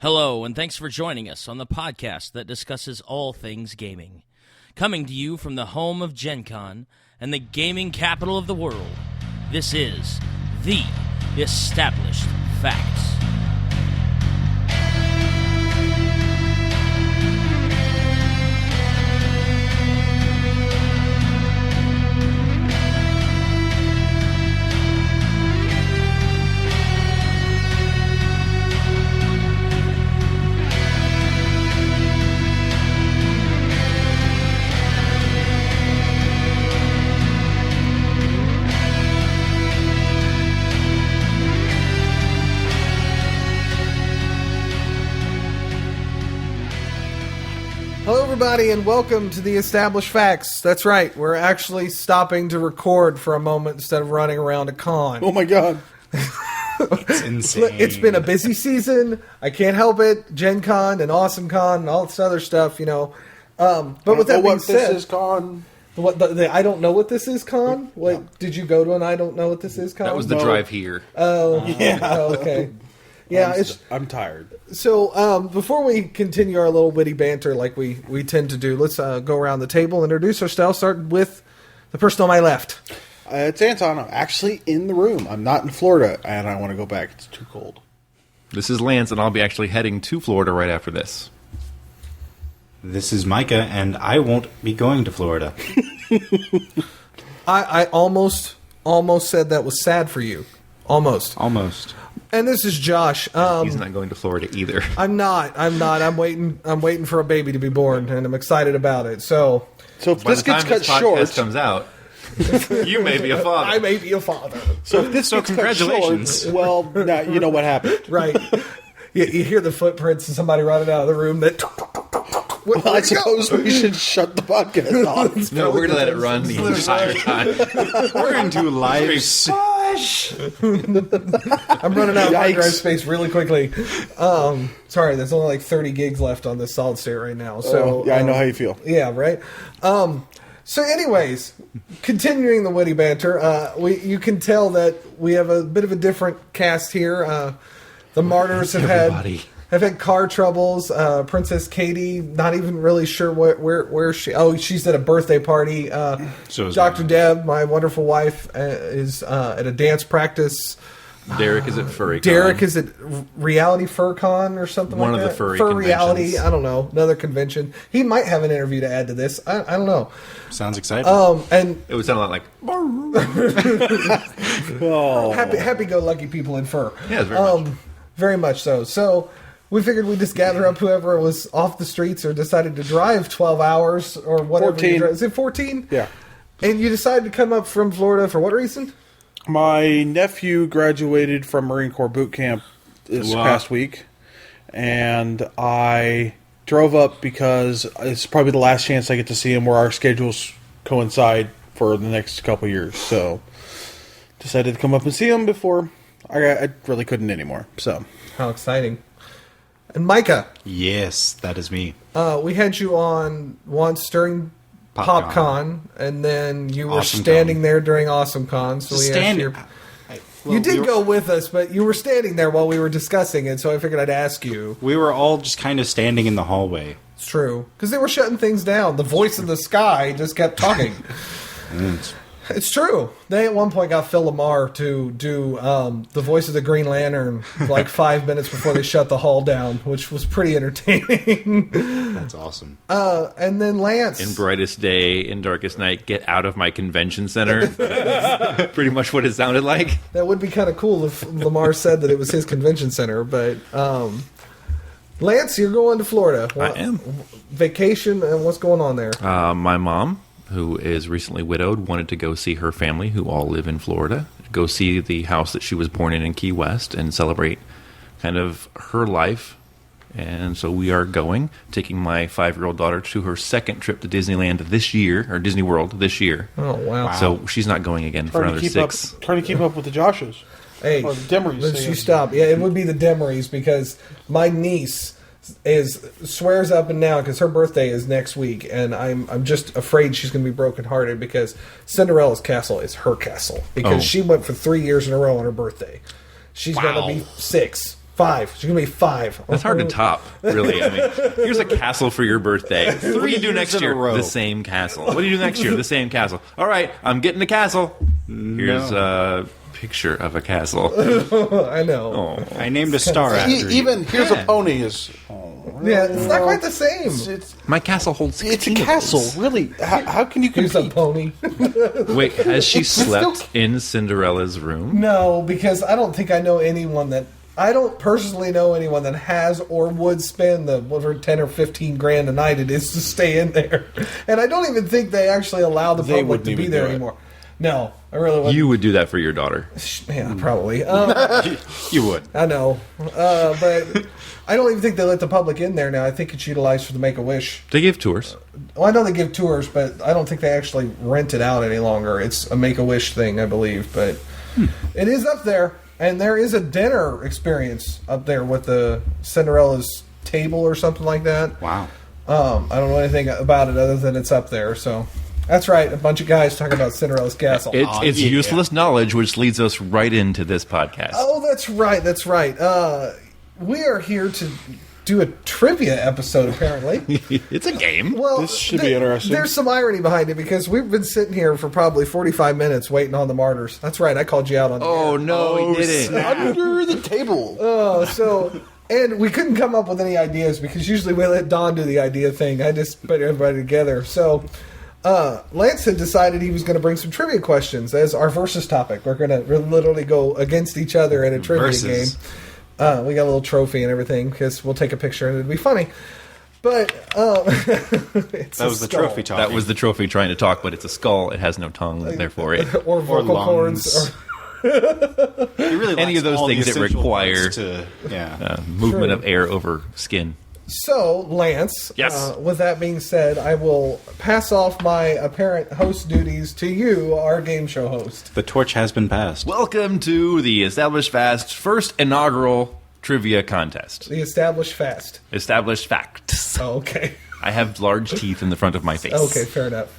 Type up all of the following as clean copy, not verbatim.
Hello, and thanks for joining us on the podcast that discusses all things gaming. Coming to you from the home of Gen Con and the gaming capital of the world, this is The Established Facts. Hello, everybody, and welcome to The Established Facts. That's right, we're actually stopping to record for a moment instead of running around a con. Oh my god. It's insane. It's been a busy season. I can't help it. Gen Con and Awesome Con and all this other stuff, you know. But with that being said... This is con. What, the I don't know what this is con? Wait, Did you go to an I don't know what this is con? That was the drive here. Oh, yeah. Oh, okay. Yeah, I'm tired. So, before we continue our little witty banter like we tend to do, let's go around the table, introduce ourselves, start with the person on my left. It's Anton. I'm actually in the room. I'm not in Florida, and I want to go back. It's too cold. This is Lance, and I'll be actually heading to Florida right after this. This is Micah, and I won't be going to Florida. I almost said that was sad for you. Almost. And this is Josh. He's not going to Florida either. I'm not. I'm waiting for a baby to be born, and I'm excited about it. So if By this the time gets cut this podcast short, comes out, you may be a father. I may be a father. so if this gets congratulations. cut short, well, now you know what happened. Right. You hear the footprints of somebody running out of the room. That. Well, I suppose we should shut the podcast off. No, we're going to let it run the entire time. We're going to live I'm running out of hard Yikes. drive space really quickly. Sorry, there's only like 30 gigs left on this solid state right now. So I know how you feel. Yeah, right. So, anyways, continuing the witty banter, you can tell that we have a bit of a different cast here. The Marters have had car troubles. Princess Katie, not even really sure where she... Oh, she's at a birthday party. So is Dr. mine. Deb, my wonderful wife, is at a dance practice. Derek is at Furry Con. Derek is at Reality FurCon or something One like that. of the furry Fur Reality, conventions. I don't know. Another convention. He might have an interview to add to this. I don't know. Sounds exciting. And It would sound a lot like... Oh. happy-go-lucky people in fur. Yeah, very much. Very much so. So we figured we'd just gather up whoever was off the streets or decided to drive 12 hours or whatever. 14. Is it 14? Yeah. And you decided to come up from Florida for what reason? My nephew graduated from Marine Corps boot camp this past week, and I drove up because it's probably the last chance I get to see him where our schedules coincide for the next couple years. So decided to come up and see him before I really couldn't anymore. So How exciting. And Micah, yes, that is me. we had you on once during PopCon, and then you were Awesome standing Con. there during Awesome Con. So we asked you. You did go with us, but you were standing there while we were discussing it, so I figured I'd ask you. We were all just kind of standing in the hallway. It's true. Because they were shutting things down. The voice in the sky just kept talking. It's true. They at one point got Phil Lamar to do the voice of the Green Lantern like 5 minutes before they shut the hall down, which was pretty entertaining. That's awesome. And then Lance. In brightest day, in darkest night, get out of my convention center. Pretty much what it sounded like. That would be kind of cool if Lamar said that it was his convention center, but... Lance, you're going to Florida. I am. Vacation, and what's going on there? My mom, who is recently widowed, wanted to go see her family, who all live in Florida, go see the house that she was born in Key West and celebrate kind of her life. And so we are going, taking my 5-year-old daughter to her second trip to Disneyland this year, or Disney World this year. Oh, wow. So she's not going again for another 6. Trying to keep up with the Joshes. Hey, Or the Demarees. let's you stop. Yeah, it would be the Demarees because my niece swears up and down because her birthday is next week, and I'm just afraid she's going to be brokenhearted because Cinderella's castle is her castle because she went for 3 years in a row on her birthday. She's going to be 6. 5. She's going to be 5. That's hard to top, really. I mean, here's a castle for your birthday. What do you do next year? The same castle. What do you do next year? The same castle. All right, I'm getting a castle. Here's a picture of a castle. I know. Oh. I named a star after you. Even here's a pony is. Yeah, it's not quite the same. My castle holds 16 It's a castle, really. How can you Here's a compete? pony. Wait, has she slept in Cinderella's room? No, because I don't think I know anyone that... I don't personally know anyone that has or would spend the whatever 10 or 15 grand a night it is to stay in there. And I don't even think they actually allow the public wouldn't to be even there do it. anymore. No, I really wouldn't. You would do that for your daughter. Yeah, probably. You would. I know. But I don't even think they let the public in there now. I think it's utilized for the Make-A-Wish. They give tours. Well, I know they give tours, but I don't think they actually rent it out any longer. It's a Make-A-Wish thing, I believe. But it is up there. And there is a dinner experience up there with the Cinderella's table or something like that. Wow. I don't know anything about it other than it's up there. So that's right. A bunch of guys talking about Cinderella's castle. It's yeah. useless knowledge, which leads us right into this podcast. Oh, that's right. That's right. We are here to do a trivia episode, apparently. It's a game. Well, This should be interesting. There's some irony behind it because we've been sitting here for probably 45 minutes waiting on the Martyrs. That's right. I called you out on the Oh, air. no, he didn't. Under the table. And we couldn't come up with any ideas because usually we let Don do the idea thing. I just put everybody together. So Lance had decided he was going to bring some trivia questions as our versus topic. We're going to literally go against each other in a trivia game. We got a little trophy and everything because we'll take a picture and it'd be funny. But it's That was the trophy talk. That was the trophy trying to talk, but it's a skull. It has no tongue, therefore it. or vocal lungs. cords. It really Any of lacks those all the things that essential require parts to, movement True. of air over skin. So, Lance, Yes. with that being said, I will pass off my apparent host duties to you, our game show host. The torch has been passed. Welcome to the Established Fast first inaugural trivia contest. The established fast. Established Facts. Oh, okay. I have large teeth in the front of my face. Okay, fair enough.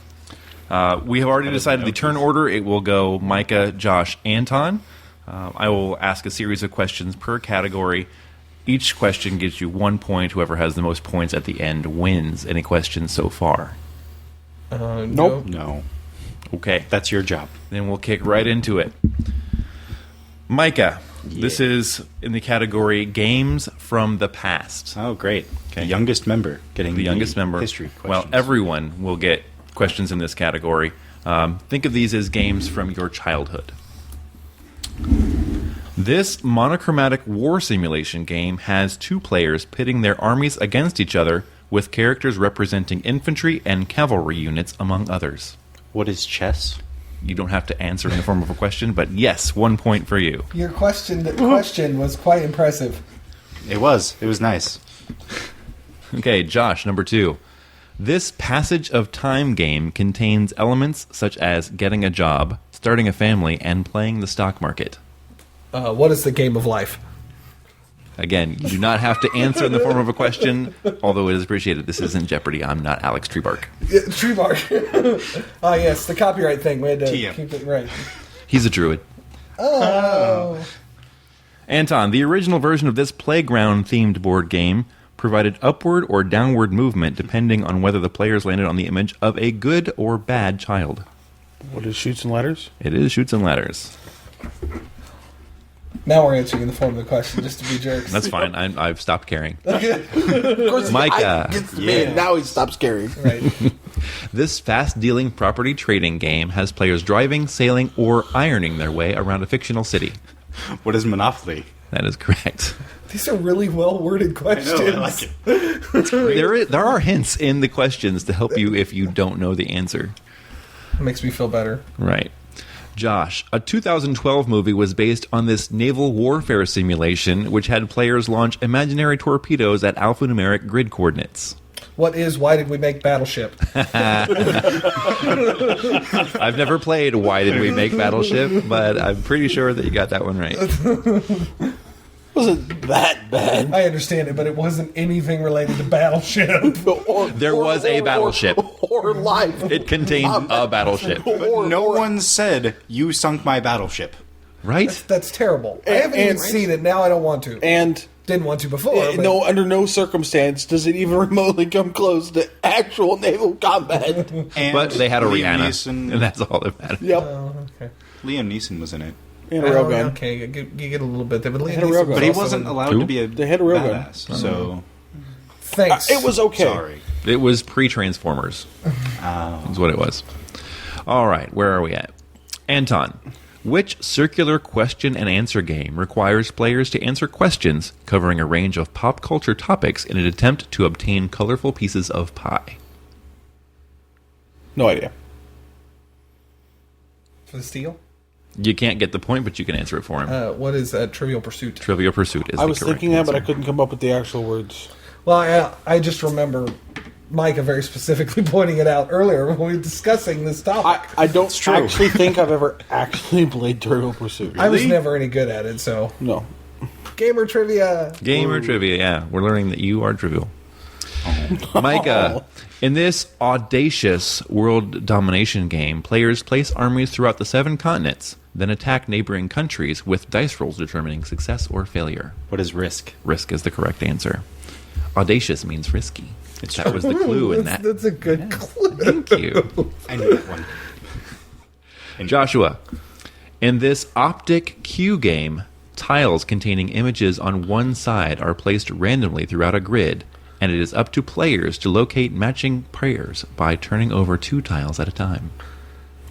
We have already decided the turn order. It will go Micah, Josh, Anton. I will ask a series of questions per category. Each question gives you 1 point. Whoever has the most points at the end wins. Any questions so far? Nope. No. Okay. That's your job. Then we'll kick right into it. Micah, this is in the category Games from the Past. Oh, great. Okay. The youngest member getting The youngest member. history questions. Well, everyone will get questions in this category. Think of these as games from your childhood. This monochromatic war simulation game has two players pitting their armies against each other with characters representing infantry and cavalry units, among others. What is chess? You don't have to answer in the form of a question, but yes, 1 point for you. Your question was quite impressive. It was. It was nice. Okay, Josh, number 2. This passage of time game contains elements such as getting a job, starting a family, and playing the stock market. What is the game of life? Again, you do not have to answer in the form of a question, although it is appreciated. This isn't Jeopardy. I'm not Alex Treebark. Tree bark. Ah, yes, the copyright thing. We had to TM. keep it right. He's a druid. Oh. Anton, the original version of this playground-themed board game provided upward or downward movement depending on whether the players landed on the image of a good or bad child. What is Shoots and Letters? It is Shoots and Ladders. Now we're answering in the form of the question just to be jerks. That's fine. I've stopped caring. Of course, Micah. gets the man. Now he stops caring. Right. This fast-dealing property trading game has players driving, sailing, or ironing their way around a fictional city. What is Monopoly? That is correct. These are really well-worded questions. I like it. There are hints in the questions to help you if you don't know the answer. Makes me feel better. Right. Josh, a 2012 movie was based on this naval warfare simulation which had players launch imaginary torpedoes at alphanumeric grid coordinates. What is Why Did We Make Battleship? I've never played Why Did We Make Battleship, but I'm pretty sure that you got that one right. Wasn't that bad? I understand it, but it wasn't anything related to Battleship. There was a battleship. Or life. It contained a battleship. No one said, you sunk my battleship. Right? That's terrible. I haven't even seen it. Now I don't want to. And didn't want to before. no, under no circumstance does it even remotely come close to actual naval combat. But they had a Liam Rihanna, Neeson. and that's all that matters. Yep. Okay. Liam Neeson was in it. And a railgun. Okay, you get a little bit there. But Liam had a Neeson railgun. was But he also wasn't in- allowed Who? to be a They had a railgun. badass. So, Thanks. It was okay. sorry. It was pre-Transformers. That's what it was. All right, where are we at? Anton, which circular question and answer game requires players to answer questions covering a range of pop culture topics in an attempt to obtain colorful pieces of pie? No idea. For the steal? You can't get the point, but you can answer it for him. What is Trivial Pursuit? Trivial Pursuit is I the was correct thinking that, but I answer. couldn't come up with the actual words. Well, I just remember Micah very specifically pointing it out earlier when we were discussing this topic. I don't actually think I've ever actually played Trivial Pursuit. I was never any good at it, so. No. Gamer trivia. Gamer trivia, yeah. We're learning that you are trivial. Micah, in this audacious world domination game, players place armies throughout the 7 continents, then attack neighboring countries with dice rolls determining success or failure. What is Risk? Risk is the correct answer. Audacious means risky. That was the clue in that. That's a good clue. Thank you. I knew that one. Joshua, in this optic cue game, tiles containing images on one side are placed randomly throughout a grid, and it is up to players to locate matching pairs by turning over 2 tiles at a time.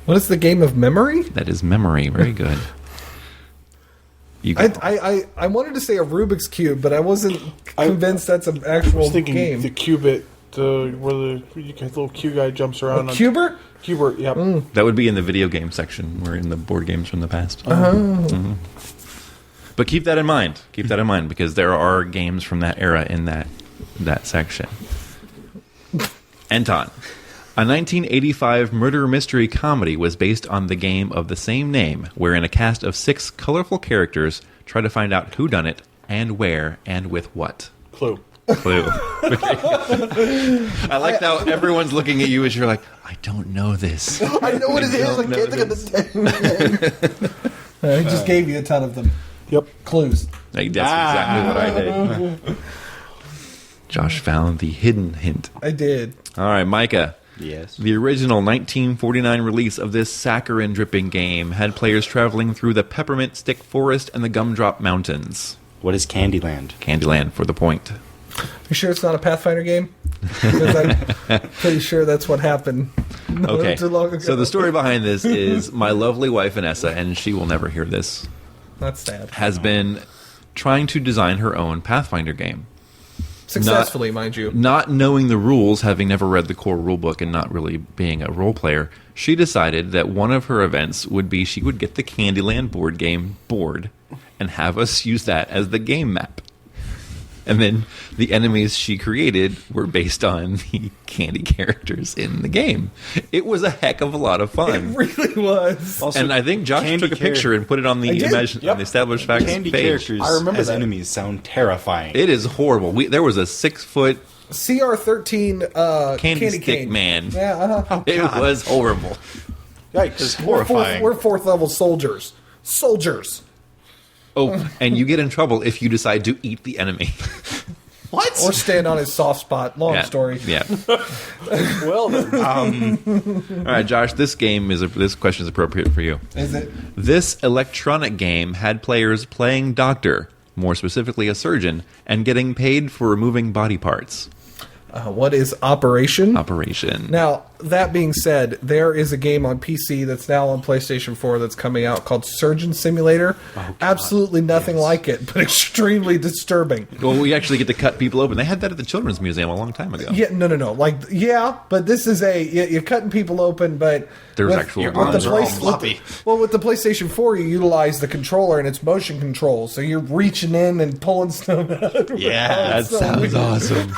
What is the game of memory? That is memory. Very good. You go. I wanted to say a Rubik's Cube, but I wasn't convinced that's an actual I was thinking game. the Cubit, where the little Q guy jumps around. Cubert? Cubert, yep. That would be in the video game section. We're in the board games from the past. Mhm. But keep that in mind. Keep that in mind, because there are games from that era in that section. Anton. A 1985 murder mystery comedy was based on the game of the same name, wherein a cast of 6 colorful characters try to find out who done it, and where, and with what. Clue. Clue. I like how everyone's looking at you as you're like, I don't know this. I know what it is. I don't know can't think of the name. I just gave you a ton of them. Yep. Clues. Like, that's exactly what I did. Josh found the hidden hint. I did. All right, Micah. Yes. The original 1949 release of this saccharin-dripping game had players traveling through the Peppermint Stick Forest and the Gumdrop Mountains. What is Candyland? Candyland for the point. You sure it's not a Pathfinder game? Because I'm pretty sure that's what happened not Okay, too long ago. so the story behind this is my lovely wife, Vanessa, and she will never hear this, That's sad. has been trying to design her own Pathfinder game. Successfully, mind you. Not knowing the rules, having never read the core rulebook and not really being a role player, she decided that one of her events would be she would get the Candyland board game board and have us use that as the game map. And then the enemies she created were based on the candy characters in the game. It was a heck of a lot of fun. It really was. Also, And I think Josh candy took a picture and put it on the I did. on the established facts Candy page. characters I remember as that. enemies sound terrifying. It is horrible. There was a 6-foot CR13 candy Candy stick cane. man. Yeah, uh-huh. It was horrible. Yikes. horrifying. We're 4th level soldiers. Soldiers. Oh, and you get in trouble if you decide to eat the enemy. What? Or stand on his soft spot. Long story. Yeah. Well, then. All right, Josh. This question is appropriate for you. Is it? This electronic game had players playing doctor, more specifically a surgeon, and getting paid for removing body parts. What is Operation? Operation. Now, that being said, there is a game on PC that's now on PlayStation 4 that's coming out called Surgeon Simulator. Absolutely nothing like it, but extremely disturbing. Well, we actually get to cut people open. They had that at the Children's Museum a long time ago. Yeah, no. But this is you're cutting people open, but There's with- actual with arms the are all floppy. With the PlayStation 4, you utilize the controller and its motion control, so you're reaching in and pulling stuff out. Yeah, That sounds awesome.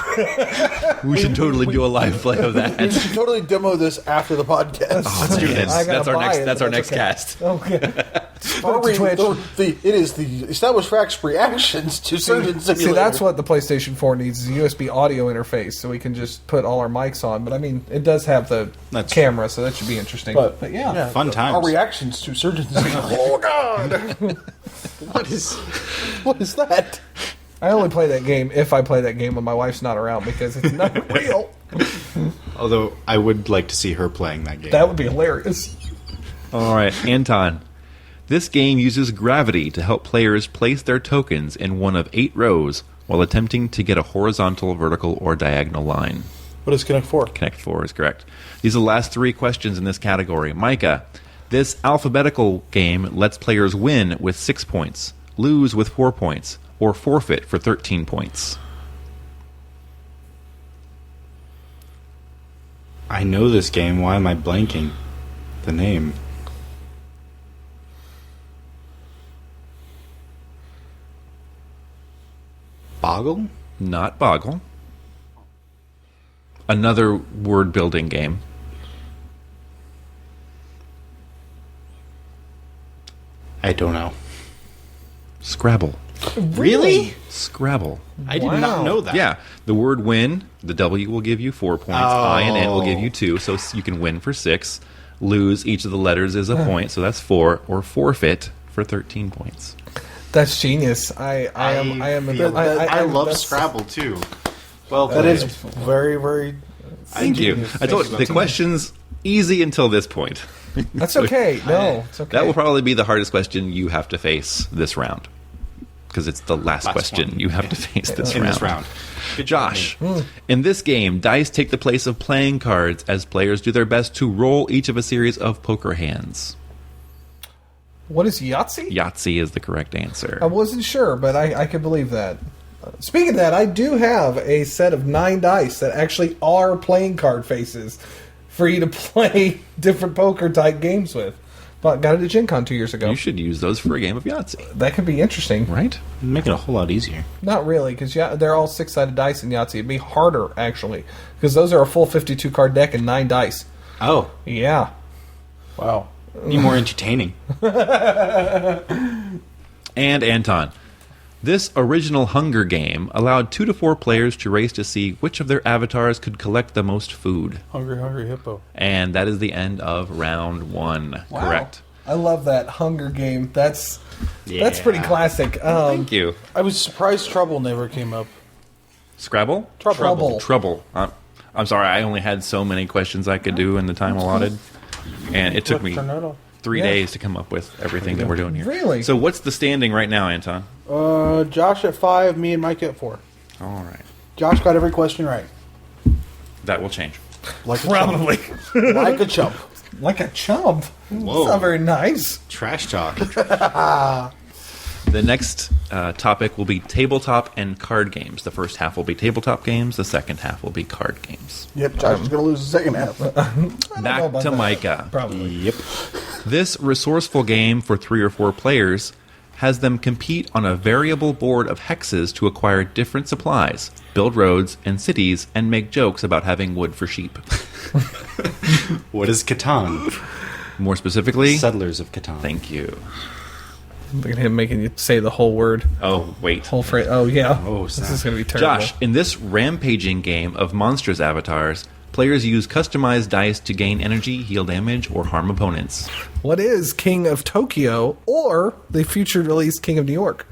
We should totally do a live play of that. You should totally demo this after the podcast. Let's do this. That's our next cast. Okay. It is the established facts reactions to Surgeon Simulator. See, that's what the PlayStation 4 needs, is a USB audio interface, so we can just put all our mics on. But, I mean, it does have the camera, so that should be interesting. But yeah. Fun times. Our reactions to Surgeon Simulator. Oh, God! What is that? I only play that game if I play that game when my wife's not around, because it's not real. Although, I would like to see her playing that game. That would be hilarious. All right, Anton. This game uses gravity to help players place their tokens in one of 8 rows while attempting to get a horizontal, vertical, or diagonal line. What is Connect 4? Connect 4 is correct. These are the last 3 questions in this category. Micah, this alphabetical game lets players win with 6 points, lose with 4 points, or forfeit for 13 points. I know this game. Why am I blanking the name? Boggle? Not Boggle. Another word-building game. I don't know. Scrabble. Really? Scrabble. I did not know that. Yeah. The word win, the W will give you 4 points. I and N will give you 2, so you can win for 6. Lose, each of the letters is a point, so that's 4. Or forfeit for 13 points. That's genius. I love Scrabble, too. Well, that is very, very... Thank you. I told you, the question's easy until this point. That's okay. No, it's okay. That will probably be the hardest question you have to face this round. Because it's the last question you have to face this round. Josh, in this game, dice take the place of playing cards as players do their best to roll each of a series of poker hands. What is Yahtzee? Yahtzee is the correct answer. I wasn't sure, but I could believe that. Speaking of that, I do have a set of 9 dice that actually are playing card faces for you to play different poker-type games with. But got it at Gen Con 2 years ago. You should use those for a game of Yahtzee. That could be interesting. Right? Make it a whole lot easier. Not really, because they're all 6-sided dice in Yahtzee. It'd be harder, actually, because those are a full 52-card deck and 9 dice. Oh. Yeah. Wow. Be more entertaining. And Anton. This original Hunger game allowed 2 to 4 players to race to see which of their avatars could collect the most food. Hungry, hungry hippo. And that is the end of round 1. Wow. Correct. I love that Hunger game. That's pretty classic. Thank you. I was surprised Trouble never came up. Scrabble? Trouble. I'm sorry, I only had so many questions I could do in the time allotted. And it took me 3 days to come up with everything that we're doing here. Really? So what's the standing right now, Anton? Josh at 5, me and Mike at 4. All right. Josh got every question right. That will change. Like a Probably. chump. Like a chump. Like a chump. Whoa. That's not very nice. Trash talk. The next topic will be tabletop and card games. The first half will be tabletop games. The second half will be card games. Yep, Josh is going to lose the second half. Back to Micah. Probably. Yep. This resourceful game for 3 or 4 players has them compete on a variable board of hexes to acquire different supplies, build roads and cities, and make jokes about having wood for sheep. What is Catan? More specifically, Settlers of Catan. thank you. Look at him making you say the whole word. Oh, wait. Whole phrase. Oh, yeah. Oh, this is going to be terrible. Josh, in this rampaging game of monsters avatars, players use customized dice to gain energy, heal damage, or harm opponents. What is King of Tokyo or the future release King of New York?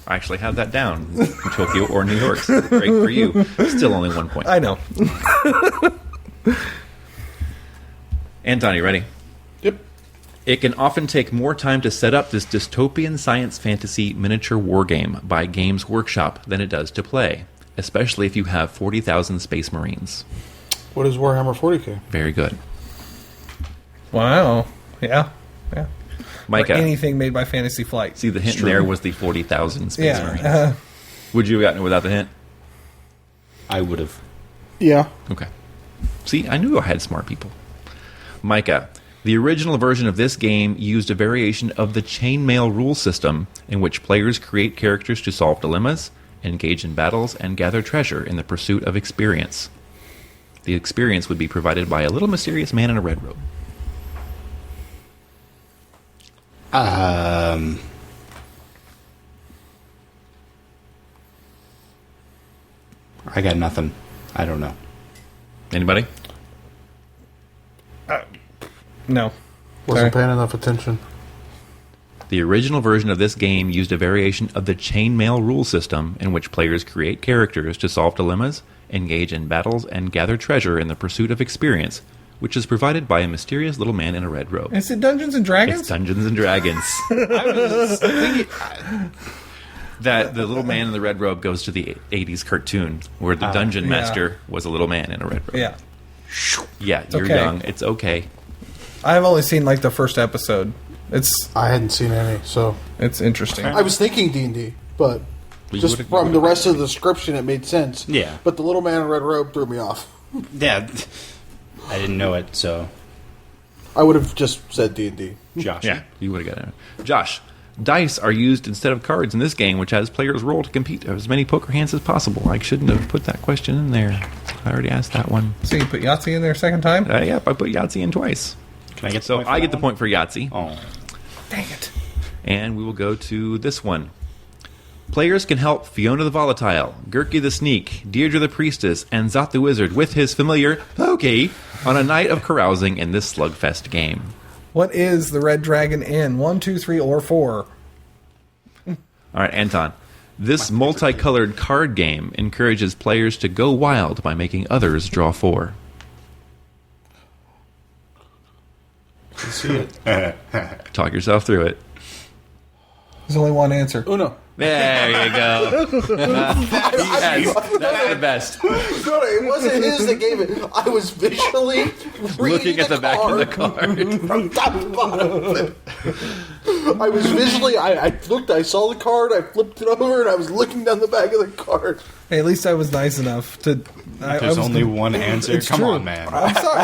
I actually have that down. Tokyo or New York. So great for you. Still only 1 point. I know. Anton, you ready? Yep. It can often take more time to set up this dystopian science fantasy miniature wargame by Games Workshop than it does to play, especially if you have 40,000 Space Marines. What is Warhammer 40k? Very good. Wow. Yeah. Micah, Or anything made by Fantasy Flight. see the hint there was the 40,000 Space Marines. Yeah. Would you have gotten it without the hint? I would have. Yeah. Okay. See, I knew I had smart people. Micah, the original version of this game used a variation of the chainmail rule system in which players create characters to solve dilemmas, engage in battles, and gather treasure in the pursuit of experience. The experience would be provided by a little mysterious man in a red robe. I got nothing. I don't know. Anybody? No. Wasn't paying enough attention. The original version of this game used a variation of the chainmail rule system in which players create characters to solve dilemmas, engage in battles, and gather treasure in the pursuit of experience, which is provided by a mysterious little man in a red robe. Is it Dungeons and Dragons? It's Dungeons and Dragons. That the little man in the red robe goes to the 80s cartoon where the dungeon master was a little man in a red robe. Yeah. Yeah, you're okay. young. It's okay. I've only seen like the first episode. I hadn't seen any, so It's interesting. I was thinking D&D, but You just would've- from the rest of the description, it made sense. Yeah. But the little man in red robe threw me off. Yeah, I didn't know it, so I would have just said D&D. Josh. Yeah, you would have got it. Josh, dice are used instead of cards in this game, which has players roll to compete as many poker hands as possible. I shouldn't have put that question in there. I already asked that one. So you put Yahtzee in there a second time? Yep, I put Yahtzee in twice. Can I get the So point for I that get the one? point for Yahtzee. Oh. Dang it. And we will go to this one. Players can help Fiona the Volatile, Gurky the Sneak, Deirdre the Priestess, and Zot the Wizard with his familiar Pokey on a night of carousing in this slugfest game. What is the Red Dragon Inn? 1, 2, 3, or 4? All right, Anton. This multicolored card game encourages players to go wild by making others draw 4. You see it. Talk yourself through it. There's only one answer. Uno. There you go. Yes, that's the best. No, it wasn't his that gave it. I was visually Looking at the back of the card. from top to bottom. I was visually. I looked. I saw the card. I flipped it over, and I was looking down the back of the card. Hey, at least I was nice enough to... There's only one answer. It's Come true. on, man. I'm sorry.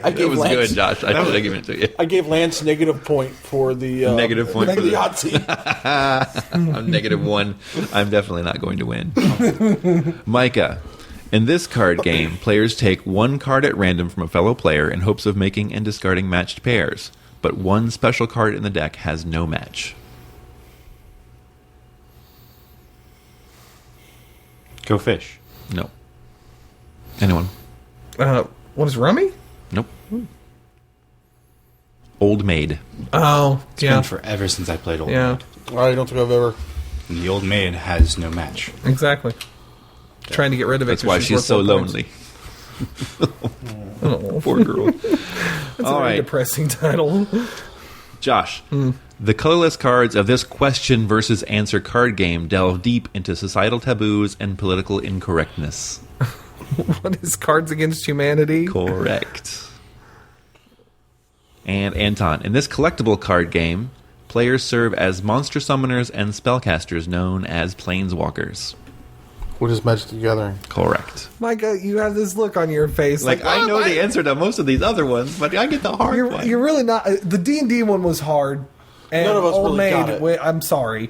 I gave It was Lance, good, Josh. I should have given it to you. I gave Lance negative point for the Negative point for for the the- Yahtzee. I'm -1. I'm definitely not going to win. Micah. In this card game, players take one card at random from a fellow player in hopes of making and discarding matched pairs, but one special card in the deck has no match. Go fish. No. Anyone? What is Rummy? Nope. Old Maid. Oh, It's yeah. been forever since I played Old Yeah, Maid. I don't think I've ever. And the Old Maid has no match. exactly. Trying to get rid of it. That's 'cause why she's worth so more points. lonely. Oh, Poor girl. that's All a very right. depressing title. Josh, the colorless cards of this question versus answer card game delve deep into societal taboos and political incorrectness. What is Cards Against Humanity? Correct. And Anton, in this collectible card game, players serve as monster summoners and spellcasters known as planeswalkers. What is Magic the Gathering? Correct. Micah, you have this look on your face. Like, I "Oh, know the answer to most of these other ones, but I get the hard one. You're really not. The D&D one was hard. And None of us Old really got Maid, it. I'm sorry.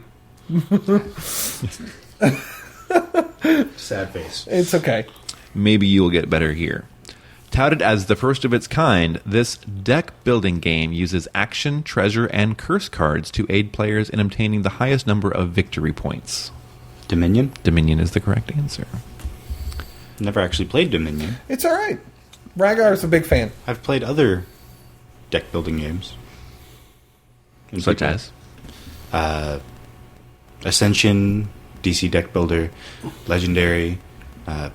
Sad face. It's okay. Maybe you'll get better here. Touted as the first of its kind, this deck building game uses action, treasure, and curse cards to aid players in obtaining the highest number of victory points. Dominion? Dominion is the correct answer. Never actually played Dominion. It's all right. Ragar's a big fan. I've played other deck building games. Such as? Ascension, DC Deck Builder, Legendary,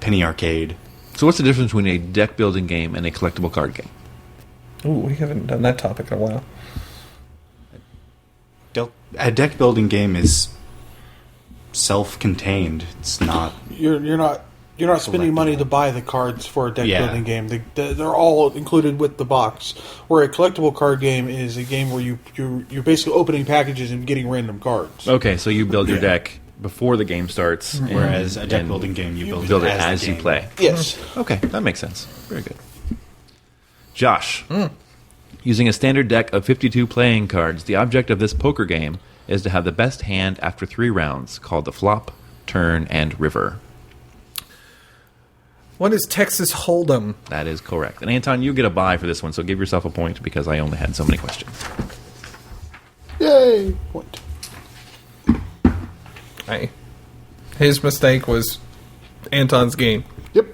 Penny Arcade. So what's the difference between a deck building game and a collectible card game? Ooh, we haven't done that topic in a while. A deck building game is self-contained. It's not. You're not spending money to buy the cards for a deck Yeah. building game. They're all included with the box. Where a collectible card game is a game where you're basically opening packages and getting random cards. Okay, so you build your deck before the game starts. and- Whereas a deck and building game, you build build it as the as you game. play. Yes. Okay, that makes sense. Very good. Josh, using a standard deck of 52 playing cards, the object of this poker game is to have the best hand after 3 rounds, called the flop, turn, and river. What is Texas Hold'em? That is correct. And Anton, you get a bye for this one, so give yourself a point because I only had so many questions. Yay! Point. Hey. His mistake was Anton's game. Yep.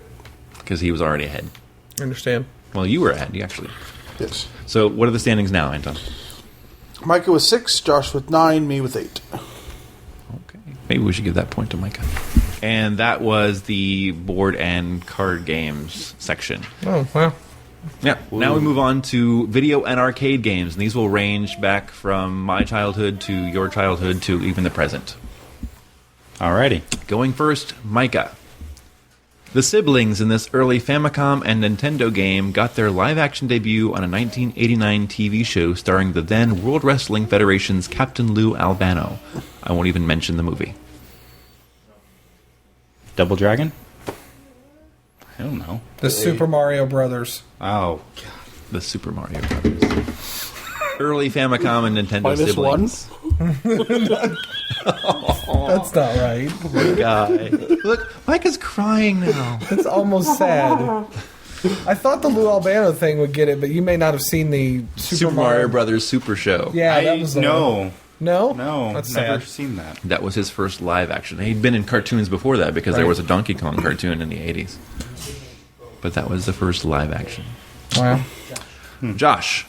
Because he was already ahead. I understand. Well, you were ahead, you actually. Yes. So what are the standings now, Anton? Micah with 6, Josh with 9, me with 8. Okay. Maybe we should give that point to Micah. And that was the board and card games section. Oh, wow. Yeah. Now we move on to video and arcade games, and these will range back from my childhood to your childhood to even the present. Alrighty. Going first, Micah. The siblings in this early Famicom and Nintendo game got their live-action debut on a 1989 TV show starring the then World Wrestling Federation's Captain Lou Albano. I won't even mention the movie. Double Dragon? I don't know. The Super Mario Brothers. Oh, The Super Mario Brothers. Early Famicom and Nintendo Minus siblings. That's not right. Guy. Look, Micah's crying now. It's almost sad. I thought the Lou Albano thing would get it, but you may not have seen the Super Mario Brothers Super Show. Yeah, that was the one. No, No? That's never sad. seen that. That was his first live action. He'd been in cartoons before that because there Right. was a Donkey Kong cartoon in the 80s. But that was the first live action. Wow. Josh,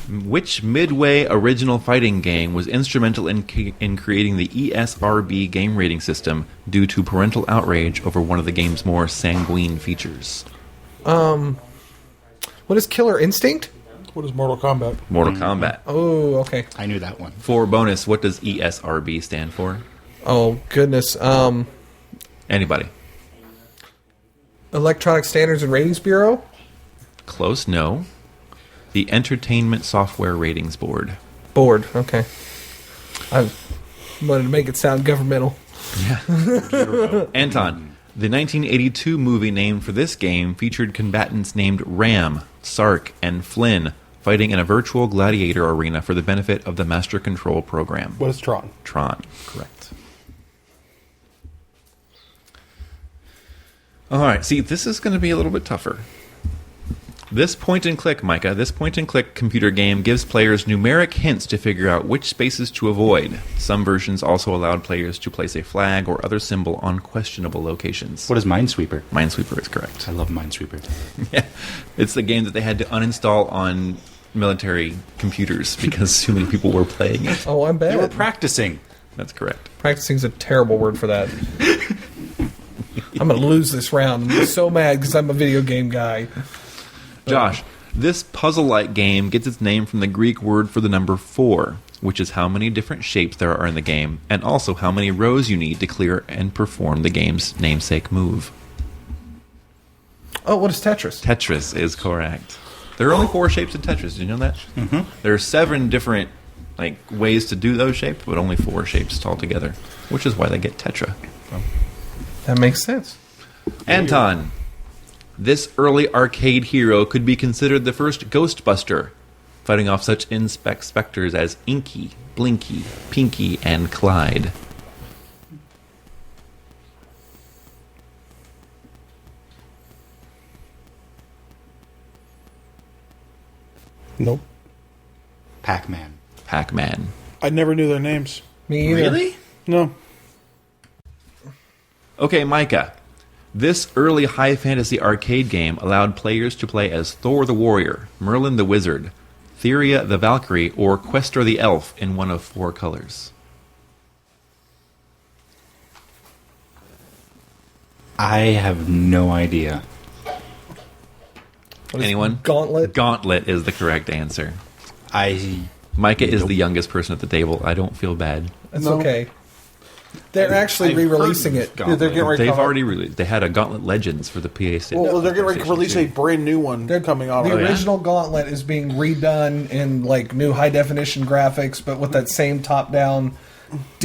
which Midway original fighting game was instrumental in creating the ESRB game rating system due to parental outrage over one of the game's more sanguine features? What is Killer Instinct? What is Mortal Kombat? Mortal Kombat. Oh, okay. I knew that one. For bonus, what does ESRB stand for? Oh, goodness. Anybody? Electronic Standards and Ratings Bureau? Close, no. The Entertainment Software Ratings Board. Board, okay. I wanted to make it sound governmental. Anton, the 1982 movie named for this game featured combatants named Ram, Sark, and Flynn fighting in a virtual gladiator arena for the benefit of the Master Control program. What is Tron? Tron, correct. Alright, see, this is going to be a little bit tougher. This point-and-click, Micah, this point-and-click computer game gives players numeric hints to figure out which spaces to avoid. Some versions also allowed players to place a flag or other symbol on questionable locations. What is Minesweeper? Minesweeper is correct. I love Minesweeper. Yeah, it's the game that they had to uninstall on military computers because too many people were playing it. Oh, I'm They were bad. practicing. That's correct. Practicing's a terrible word for that. I'm going to lose this round. I'm so mad because I'm a video game guy. Josh, this puzzle-like game gets its name from the Greek word for the number 4, which is how many different shapes there are in the game, and also how many rows you need to clear and perform the game's namesake move. Oh, what is Tetris? Tetris is correct. There are only 4 shapes in Tetris. Did you know that? Mm-hmm. There are 7 different ways to do those shapes, but only 4 shapes altogether, which is why they get Tetra. So. That makes sense. Anton, this early arcade hero could be considered the first Ghostbuster, fighting off such specters as Inky, Blinky, Pinky, and Clyde. Nope. Pac-Man. Pac-Man. I never knew their names. Me either. No. Okay, Micah. This early high fantasy arcade game allowed players to play as Thor the Warrior, Merlin the Wizard, Theria the Valkyrie, or Questor the Elf in one of 4 colors. I have no idea. Anyone? Gauntlet? Gauntlet is the correct answer. I Micah is the youngest person at the table. I don't feel bad. That's No. okay. They're actually I've re-releasing heard it. of Gauntlet. They're getting ready to They've come out. already released. They had a Gauntlet Legends for the PlayStation. Well, they're getting ready to PlayStation release 2. a brand new one They're coming out. The Oh, yeah? original Gauntlet is being redone in new high definition graphics, but with that same top down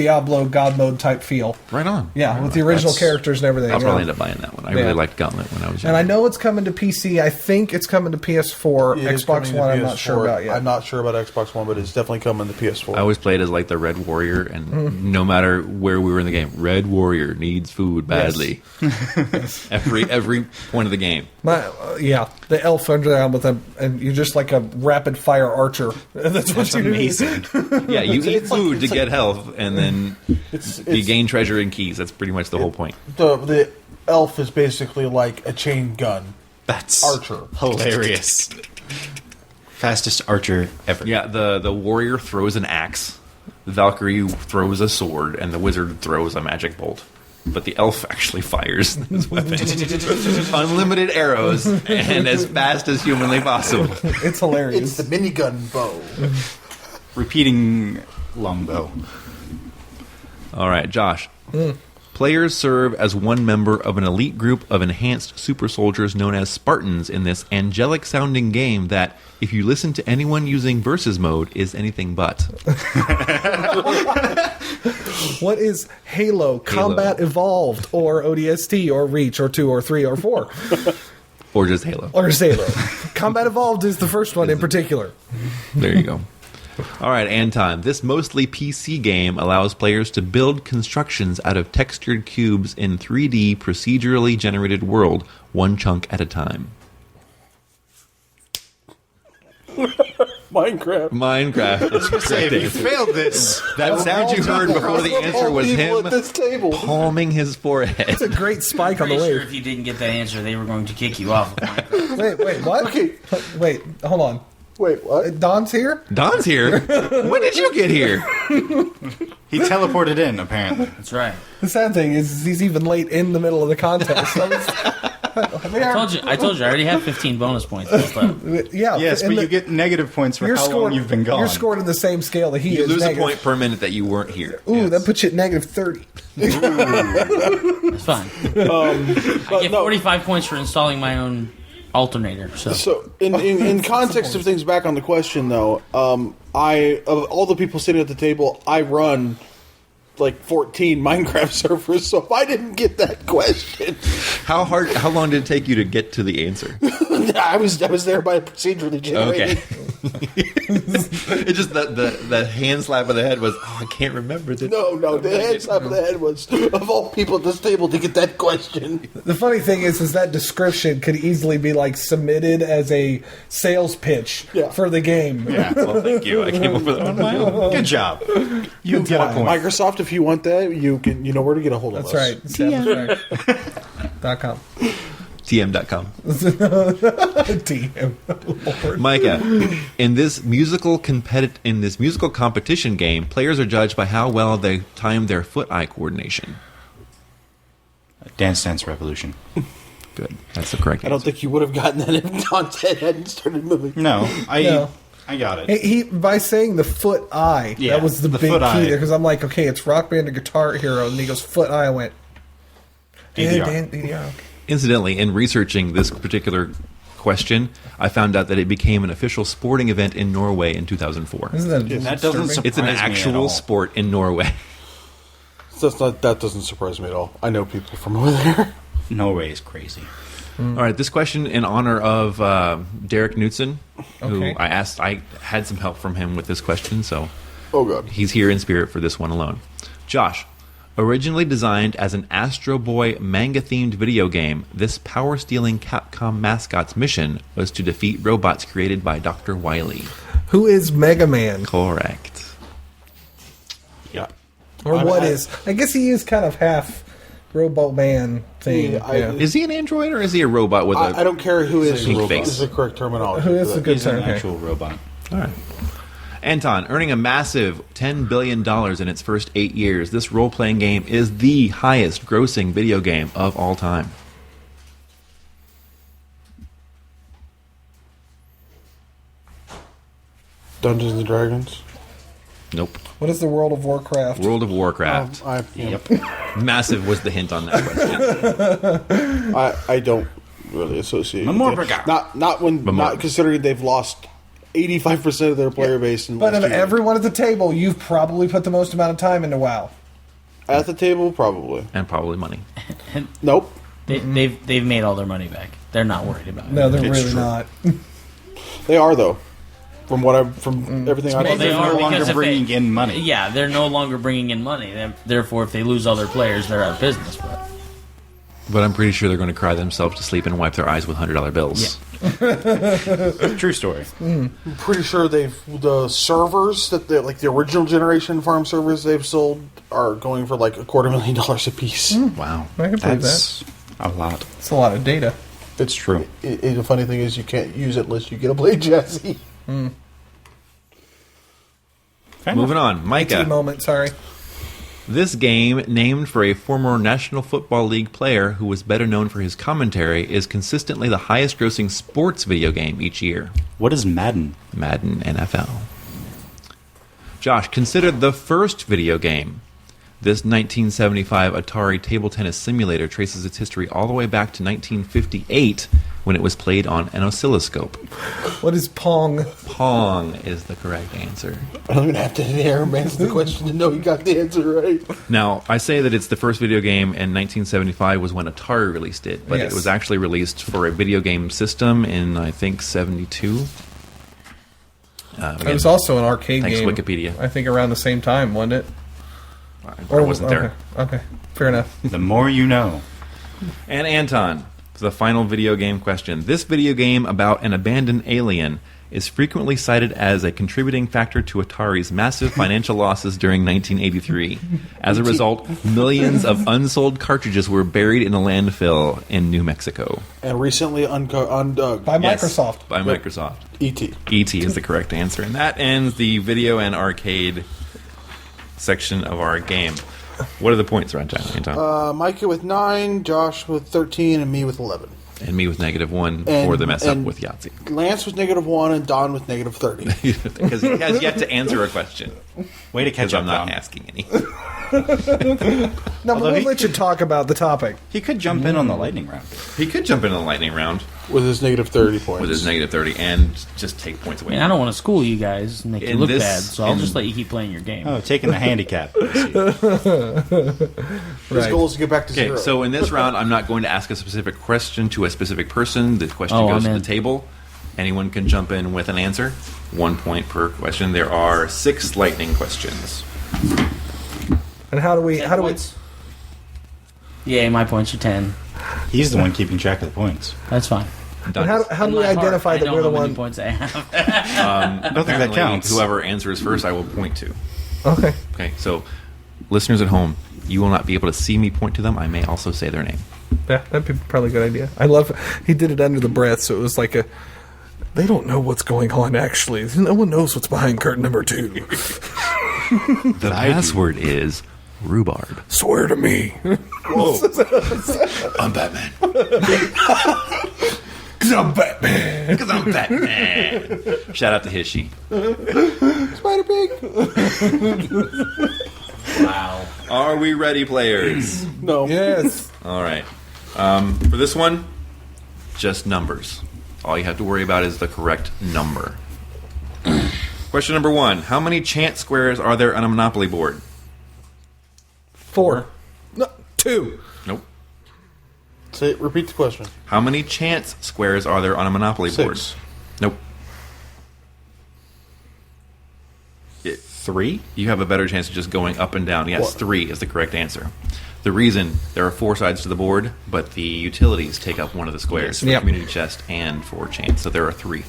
Diablo God mode type feel. Right on. Yeah, Right with on. the original characters and everything. I'll yeah. probably end up buying that one. I really liked Gauntlet when I was young. And I know it's coming to PC. I think it's coming to PS4, It is Xbox coming to One. I'm PS4. not sure about yet. I'm not sure about Xbox One, but it's definitely coming to PS4. I always played as like the Red Warrior, and no matter where we were in the game, Red Warrior needs food badly. Every point of the game. The elf under there with them, and you're just like a rapid fire archer. That's what you amazing. Yeah, you eat food to get health, and then you gain treasure and keys. That's pretty much the whole point. The elf is basically like a chain gun. That's Archer. hilarious. Fastest archer ever. Yeah, the warrior throws an axe, the Valkyrie throws a sword, and the wizard throws a magic bolt. But the elf actually fires his weapon. Unlimited arrows, and as fast as humanly possible. It's hilarious. It's the minigun bow. Repeating longbow. All right, Josh. Players serve as one member of an elite group of enhanced super soldiers known as Spartans in this angelic-sounding game that, if you listen to anyone using Versus mode, is anything but. What is Halo, Combat Evolved, or ODST, or Reach, or 2, or 3, or 4? Or just Halo. Or just Halo. Combat Evolved is the first one in particular. There you go. All right, Anton. This mostly PC game allows players to build constructions out of textured cubes in 3D procedurally generated world, one chunk at a time. Minecraft. That's correct. You failed this. That sound you heard before the answer was him at this table. palming his forehead. It's a great spike on the Pretty sure wave. if you didn't get that answer, they were going to kick you off. Of Minecraft. Wait, what? Okay. Wait, hold on. Wait, what? Don's here? Don's here. When did you get here? He teleported in, apparently. That's right. The sad thing is he's even late in the middle of the contest. I told you. I already have 15 bonus points. Yeah. Yes, and but you get negative points for how long you've been gone. You're scored in the same scale that he You is. lose negative. a point per minute that you weren't here. Ooh, that puts you at negative 30. It's fine. I get 45 points for installing my own alternator. So, in context of things, back on the question though, of all the people sitting at the table, I run like 14 Minecraft servers. So if I didn't get that question, How long did it take you to get to the answer? I was there by procedurally generated. Okay. It just the hand slap of the head was, I can't remember this. No, the head slap of the head was of all people at this table to get that question. The funny thing is that description could easily be like submitted as a sales pitch for the game. Yeah. Well, thank you. I came up with it on my own. Good job. You get a point. Microsoft, if you want that, you know where to get a hold of That's us. right. .com. TM.com. TM. Lord. Micah, in this musical competition game, players are judged by how well they time their foot-eye coordination. Dance Dance Revolution. Good. That's the correct answer. I don't think you would have gotten that if Don's head hadn't started moving. No, No. I got it. He by saying the foot eye, Yeah, that was the big foot key eye. there, because I'm like, okay, it's Rock Band and Guitar Hero, and he goes foot eye. I went DDR. DDR. Okay. Incidentally, in researching this particular question, I found out that it became an official sporting event in Norway in 2004. Isn't that That doesn't disturbing? surprise It's an me at actual all. sport in Norway. That doesn't surprise me at all. I know people from over there. Norway is crazy. All right, this question in honor of Derek Knudsen, who Okay. I had some help from him with this question, so Oh, God. he's here in spirit for this one alone. Josh, originally designed as an Astro Boy manga-themed video game, this power-stealing Capcom mascot's mission was to defeat robots created by Dr. Wily. Who is Mega Man? Correct. Yeah. Or I- what I- is? I guess he is kind of half Robo Man thing. Yeah, Yeah. Is he an android or is he a robot with a... I don't care who is Pink the face. is the correct terminology. Who is for the that. good He's an term? actual robot. All right. Anton, earning a massive $10 billion in its first 8 years, this role-playing game is the highest-grossing video game of all time. Dungeons and Dragons? Nope. What is the World of Warcraft? World of Warcraft. Massive was the hint on that question. I don't really associate with Mamorbriga. it. Not Mamorbriga. considering they've lost 85% of their player base. But of everyone at the table, you've probably put the most amount of time into WoW. At the table, probably. And probably money. Nope. They've made all their money back. They're not worried about it. No, they're really not. They are, though. From everything I've Well, they They're are no longer because if bringing they- in money. Yeah, they're no longer bringing in money. Therefore, if they lose all their players, they're out of business. But I'm pretty sure they're going to cry themselves to sleep and wipe their eyes with $100 bills. Yeah. True story. I'm pretty sure the servers that like the original generation farm servers they've sold are going for like $250,000 a piece. Wow. I can believe That's a lot. It's a lot of data. It's true. The funny thing is you can't use it unless you get a blade chassis. Moving on. Micah. Moment, sorry. This game, named for a former National Football League player who was better known for his commentary, is consistently the highest-grossing sports video game each year. What is Madden? Madden NFL. Josh, considered the first video game. This 1975 Atari table tennis simulator traces its history all the way back to 1958 when it was played on an oscilloscope. What is Pong? Pong is the correct answer. I don't even have to answer the question to know you got the answer right. Now, I say that it's the first video game, and 1975 was when Atari released it, but Yes. it was actually released for a video game system in, I think, 72. It was also an arcade Thanks, game. Wikipedia. I think around the same time, wasn't it? I wasn't there. Okay, fair enough. The more you know. And Anton, for the final video game question. This video game about an abandoned alien is frequently cited as a contributing factor to Atari's massive financial losses during 1983. As a result, millions of unsold cartridges were buried in a landfill in New Mexico. And recently undug. By Yes, Microsoft. By Microsoft. E.T. E.T. is the correct answer. And that ends the video and arcade section of our game. What are the points, Anton? Micah with 9, Josh with 13, and me with 11. And me with -1 And- for the mess up and- with Yahtzee. Lance with -1 and Don with -30. Because he has yet to answer a question. Way to catch Because up, I'm not Dom. asking any. No, but we'll let you talk about the topic. He could jump in on the lightning round. He could jump in the lightning round With his -30 points. with his -30 and just take points I away. mean, I don't want to school you guys and make you In look this- bad, so I'll in- just let you keep playing your game. Oh, taking the handicap. I see. His goal is to get back to Okay, 0. so in this round, I'm not going to ask a specific question to a specific person. The question Oh, goes I'm to in. the table. Anyone can jump in with an answer. 1 point per question. There are 6 lightning questions. And how do we? Yeah, my points are 10. He's the one keeping track of the points. That's fine. Done. How do In we my heart, identify I that don't we're the know how many one? points I have. I don't think that Apparently, counts. Whoever answers first, I will point to. Okay. Okay, so listeners at home, you will not be able to see me point to them. I may also say their name. Yeah, that'd be probably a good idea. I love. He did it under the breath, so it was like a. They don't know what's going on. Actually, no one knows what's behind curtain number 2. The password is rhubarb. Swear to me. I'm Batman. Cause I'm Batman. Because I'm Batman. Shout out to Hishi. Spider Pig. Wow. Are we ready, players? No. Yes. All right. For this one, just numbers. All you have to worry about is the correct number. Question number 1. How many chance squares are there on a Monopoly board? 4. No, 2. Nope. Repeat the question. How many chance squares are there on a Monopoly board? 6. Nope. 3? You have a better chance of just going up and down. Yes, What? 3 is the correct answer. The reason, there are 4 sides to the board, but the utilities take up one of the squares for Yep. community chest and for chance, so there are 3.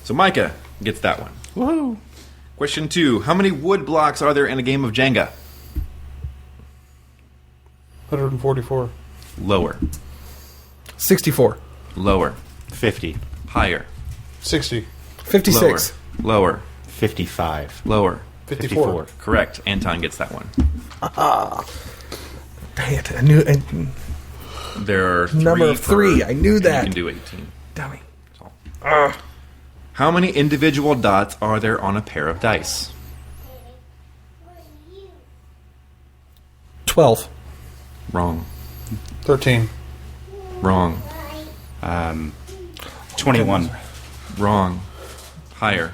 So Micah gets that one. Woohoo. Question 2. How many wood blocks are there in a game of Jenga? 144. Lower. 64. Lower. 50. Higher. 60. 56. Lower. 55. Lower. 54. Correct. Anton gets that one. Dang it! I knew. There are Number of 3. I knew and that. You can do 18. Dummy. How many individual dots are there on a pair of dice? 12. Wrong. 13. Wrong. 21. Wrong. Higher.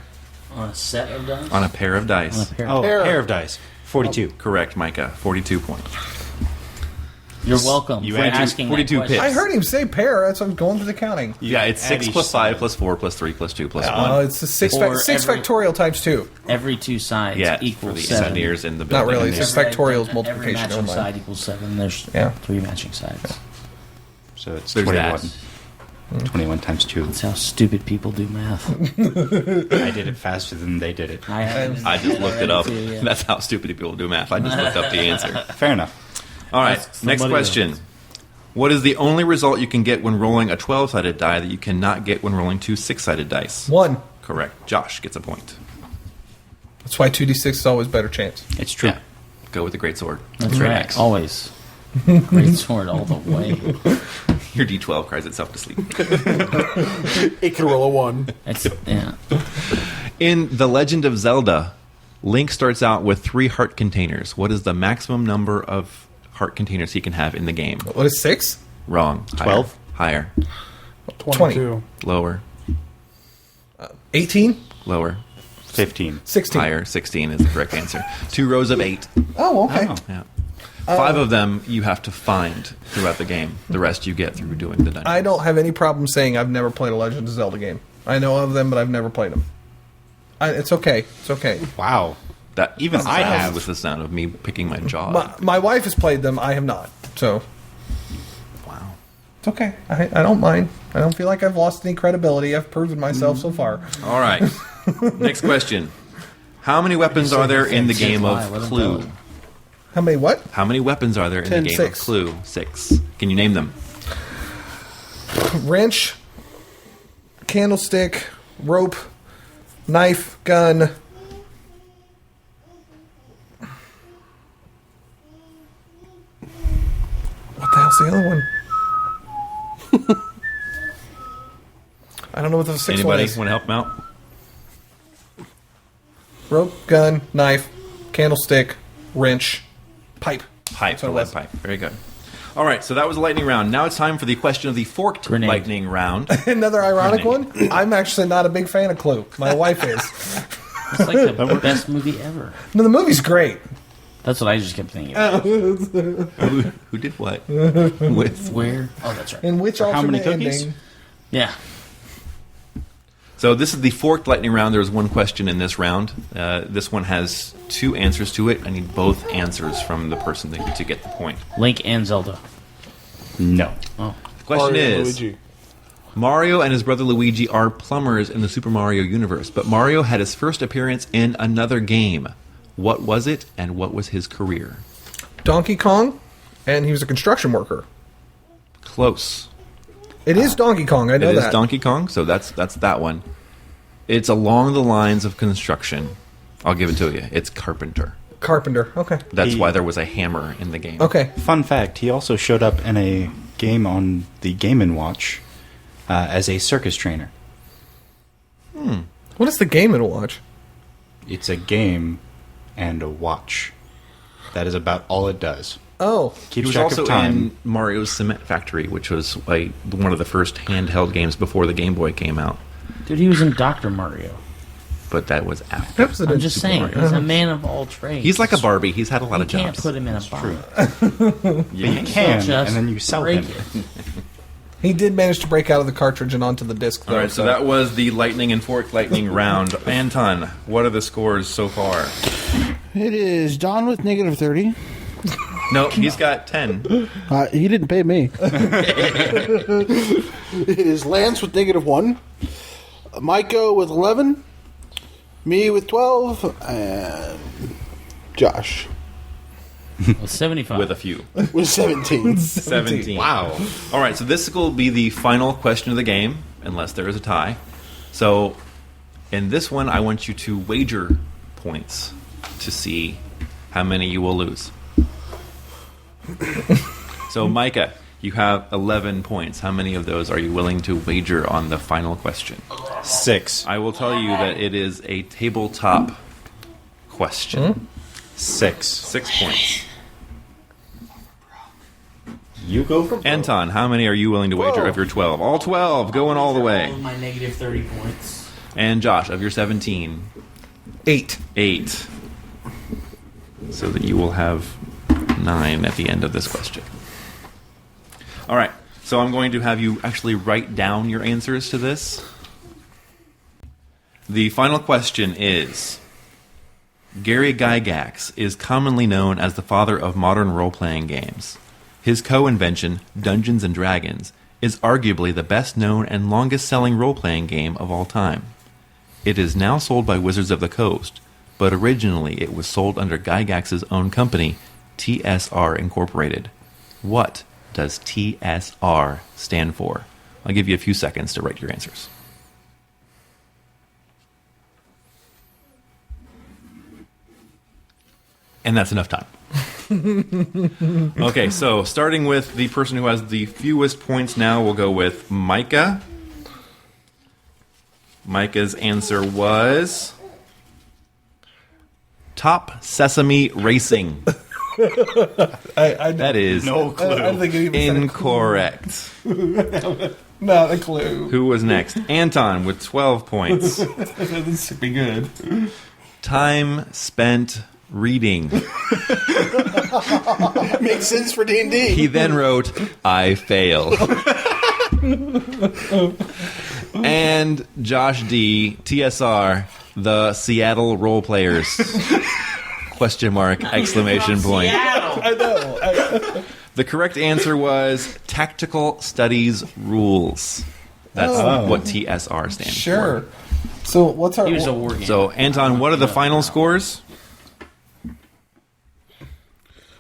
On a set of dice? On a pair of dice. Pair of dice. 42. Correct, Micah. 42 points. You're welcome You for add asking 42 that question. I heard him say pair. That's what I'm going through the counting. Yeah, it's add 6 each plus 5 side. plus 4 plus 3 plus 2 plus 1. Oh, it's the six Or every- factorial times 2. Every two sides Yeah, for equals the 7. engineers in the Not building. really. And It's there's- just factorial is Every multiplication. matching Never mind. side equals 7. There's Yeah. 3 matching sides. So it's There's 21. that. 21 times 2. That's how stupid people do math. I did it faster than they did it. I just looked it up. too, yeah. That's how stupid people do math. I just looked up the answer. Fair enough. All right, Ask next somebody question. What is the only result you can get when rolling a 12-sided die that you cannot get when rolling 2 6-sided dice? 1. Correct. Josh gets a point. That's why 2d6 is always better chance. It's true. Yeah. Go with the great sword. That's Great right. axe. Always. Great sword all the way. Your D12 cries itself to sleep. It can roll a 1. Yeah. In The Legend of Zelda, Link starts out with 3 heart containers. What is the maximum number of heart containers he can have in the game? What is 6? Wrong. 12? Higher. 22. Lower. 18? Lower. 15. 16. Higher. 16 is the correct answer. 2 rows of 8. Oh, okay. Oh. Yeah. 5 of them you have to find throughout the game. The rest you get through doing the dungeons. I don't have any problem saying I've never played a Legend of Zelda game. I know of them, but I've never played them. It's okay. It's okay. Wow. That Even I have. with the sound of me picking my jaw. My wife has played them. I have not. So Wow. it's okay. I don't mind. I don't feel like I've lost any credibility. I've proven myself so far. All right. Next question. How many weapons are there in the game of Clue? How many what? How many weapons are there in 10, the game 6. of Clue? 6. Can you name them? Wrench, candlestick, rope, knife, gun. What the hell's the other one? I don't know what the sixth one Anybody is. want to help him out? Rope, gun, knife, candlestick, wrench, pipe. Pipe. So The it lead was. pipe. Very good. All right, so that was the lightning round. Now it's time for the question of the forked Grenade. lightning round. Another ironic Grenade. one. I'm actually not a big fan of Clue. My wife is. It's like the best movie ever. No, the movie's great. That's what I just kept thinking about. Who did what? With Where? Oh, that's right. In which how many alternate cookies? ending? Yeah. So this is the forked lightning round. There was one question in this round. This one has 2 answers to it. I need both answers from the person to get the point. Link and Zelda. No. Oh. The question Mario and is, Luigi. Mario and his brother Luigi are plumbers in the Super Mario universe, but Mario had his first appearance in another game. What was it, and what was his career? Donkey Kong, and he was a construction worker. Close. It is Donkey Kong. I know It is that. Donkey Kong, so that's that one. It's along the lines of construction. I'll give it to you. It's carpenter. Carpenter. Okay. That's He- why there was a hammer in the game. Okay. Fun fact, he also showed up in a game on the Game & Watch as a circus trainer. What is the Game & Watch? It's a game and a watch. That is about all it does. Oh. He Keeps was track also of time. in Mario's Cement Factory, which was like one of the first handheld games before the Game Boy came out. Dude, he was in Dr. Mario. But that was after. That was I'm just saying, he's a man of all trades. He's like a Barbie. He's had a lot You of can't jobs. put him in a box. You can, just and then you sell break him. it. He did manage to break out of the cartridge and onto the disc, though. All right, so that was the lightning and fork lightning round. Anton, what are the scores so far? It is Don with negative 30. No, he's got 10. He didn't pay me. It is Lance with negative 1. Micah with 11. Me with 12. And Josh Well, 75. With a few. with 17. 17. Wow. All right, so this will be the final question of the game, unless there is a tie. So, in this one, I want you to wager points to see how many you will lose. So, Micah, you have 11 points. How many of those are you willing to wager on the final question? 6. I will tell you that it is a tabletop question. 6. 6 points. You go for Anton, how many are you willing to wager of your 12? All 12, going all the way. My negative 30 points. And Josh, of your 17, 8. 8. So that you will have 9 at the end of this question. All right. So I'm going to have you actually write down your answers to this. The final question is, Gary Gygax is commonly known as the father of modern role-playing games. His co-invention, Dungeons & Dragons, is arguably the best-known and longest-selling role-playing game of all time. It is now sold by Wizards of the Coast, but originally it was sold under Gygax's own company, TSR Incorporated. What does TSR stand for? I'll give you a few seconds to write your answers. And that's enough time. Okay, so starting with the person who has the fewest points now, we'll go with Micah. Micah's answer was Top Sesame Racing. That is No clue. I don't think it even incorrect. Not a clue. Who was next? Anton with 12 points. This should be good. Time spent reading. Makes sense for D&D. He then wrote, I fail. And Josh D, TSR, the Seattle role players. Question mark, exclamation point. I know. The correct answer was Tactical Studies Rules. That's what TSR stands Sure. for. So what's our... He was a war game. So, Anton, what are the final scores?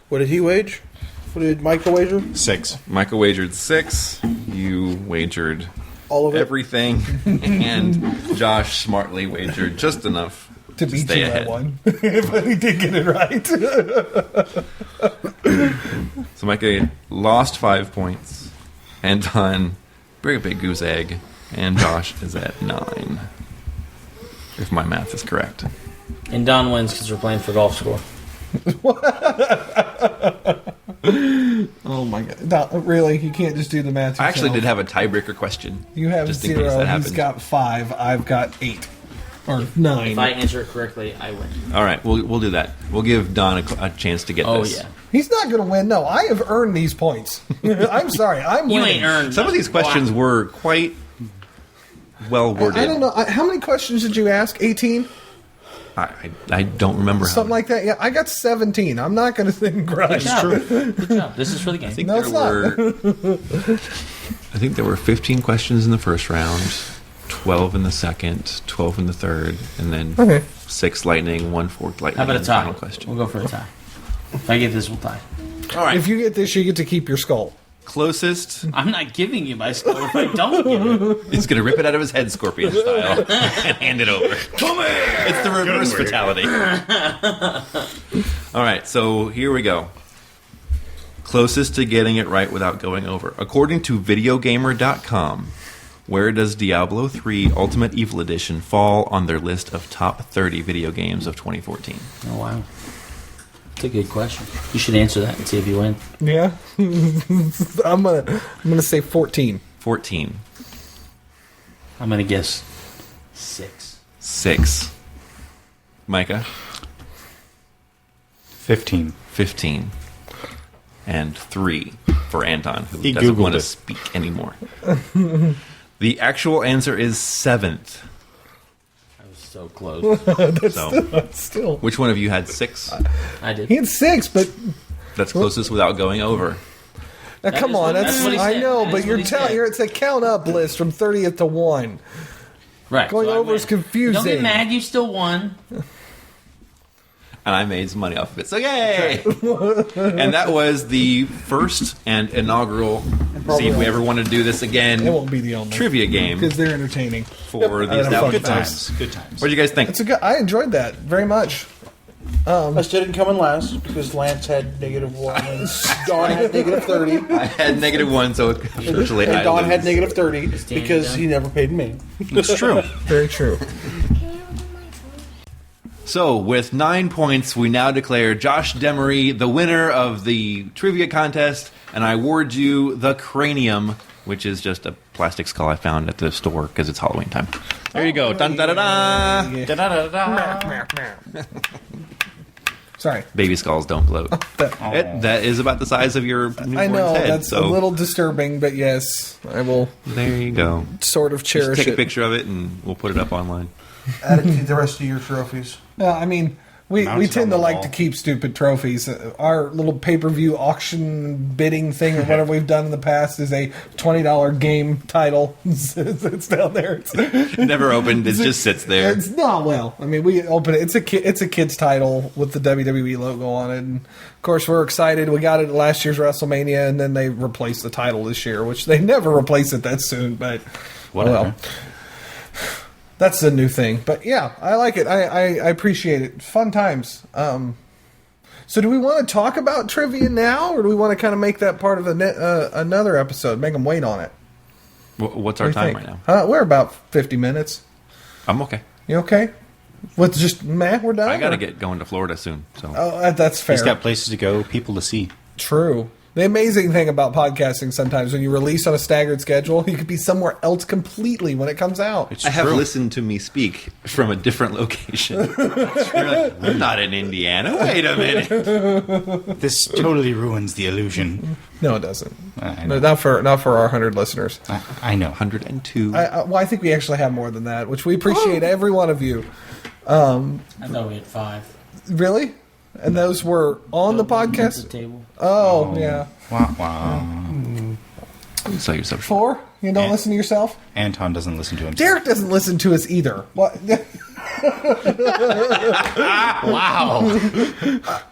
What did he wage? What did Micah wager? 6. Micah wagered 6. You wagered All of it? everything. And Josh smartly wagered just enough to beat stay you ahead. that one. But he did get it right. So Micah lost 5 points. Anton, very big goose egg. And Josh is at 9. If my math is correct. And Don wins because we're playing for golf score. Oh my god. No, really? You can't just do the math yourself. I actually did have a tiebreaker question. You have just in case 0. that He's happens. got 5. I've got 8. Or 9. If I answer it correctly, I win. All right, we'll do that. We'll give Don a chance to get Oh, this. yeah. He's not going to win. No, I have earned these points. I'm sorry. I'm You winning. ain't earned Some of these questions were quite well worded. I don't know. How many questions did you ask? 18? I don't remember Something like that? Yeah, I got 17. I'm not going to think right. Good job. Good job. This is for the game. I think No, there it's not. were. I think there were 15 questions in the first round, 12 in the second, 12 in the third, and then Okay. 6 lightning, 1 forked lightning. How about a and the tie? Final question. We'll go for a tie. If I get this, we'll tie. All right. If you get this, you get to keep your skull. Closest I'm not giving you my skull if I don't give it. is going to rip it out of his head, Scorpion style, and hand it over. Come here! It's the reverse fatality. All right, so here we go. Closest to getting it right without going over. According to videogamer.com, where does Diablo 3 Ultimate Evil Edition fall on their list of top 30 video games of 2014? Oh, wow. That's a good question. You should answer that and see if you win. Yeah. I'm gonna say 14. 14. I'm going to guess 6. 6. Micah? 15. 15. And 3 for Anton, who He doesn't Googled want to it. speak anymore. The actual answer is 7th. I was so close. So, Still. which one of you had 6? I did. He had 6, but That's closest without going over. come is on. what- That's that's what he I said. know, That's but what you're he telling said. it's a count up list from 30th to 1. Right. Going so I over win. is confusing. Don't get mad. You still won. And I made some money off of it. So yay! And that was the first and inaugural, see if we ever want to do this again, It won't be the only trivia game because they're entertaining. for the I had a fun established time. times. Good times. What do you guys think? It's a good. I enjoyed that very much. I still didn't come in last because Lance had -1 and Don had -30 I had -1, so officially and I Don lose. had -30 Standing because down. he never paid me. It's true. Very true. So, with 9 points, we now declare Josh Demaree the winner of the trivia contest, and I award you the cranium which is just a plastic skull I found at the store because it's Halloween time. There you go. Dun, da, da, da. Da, da, da, da. Sorry. Baby skulls don't bloat. That is about the size of your newborn's I know, head. that's a little disturbing, but yes, I will There you go. sort of cherish Just take it. a picture of it and we'll put it up online. Add it to the rest of your trophies. No, I mean, we Mounted tend on to the like wall. to keep stupid trophies. Our little pay-per-view auction bidding thing or whatever we've done in the past is a $20 game title. It's down there. Never opened. It just sits there. It's not well. I mean, we open it. It's a kid's title with the WWE logo on it, and of course we're excited. We got it at last year's WrestleMania, and then they replaced the title this year, which they never replace it that soon. But Whatever. that's a new thing. But yeah, I like it. I appreciate it. Fun times. So do we want to talk about trivia now, or do we want to kind of make that part of another episode? Make them wait on it. What's our What do you time think? right now? We're about 50 minutes. I'm okay. You okay? With just we're done. I got to or- get going to Florida soon. So Oh, that's fair. He's got places to go, people to see. True. The amazing thing about podcasting sometimes when you release on a staggered schedule, you could be somewhere else completely when it comes out. It's I have true. listened to me speak from a different location. You're like, I'm not in Indiana. Wait a minute. This totally ruins the illusion. No, it doesn't. I No, know. not for our 100 listeners. I know. 102. I think we actually have more than that, which we appreciate every one of you. I thought we had 5. Really? And those were on the podcast? Table. Oh, yeah. Wah, wah. Sell yourself. 4? You don't listen to yourself? Anton doesn't listen to himself. Derek doesn't listen to us either. What? Wow.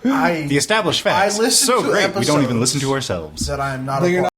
The established facts. I listen so to great, we don't even episodes listen to ourselves. that I am not That a you're part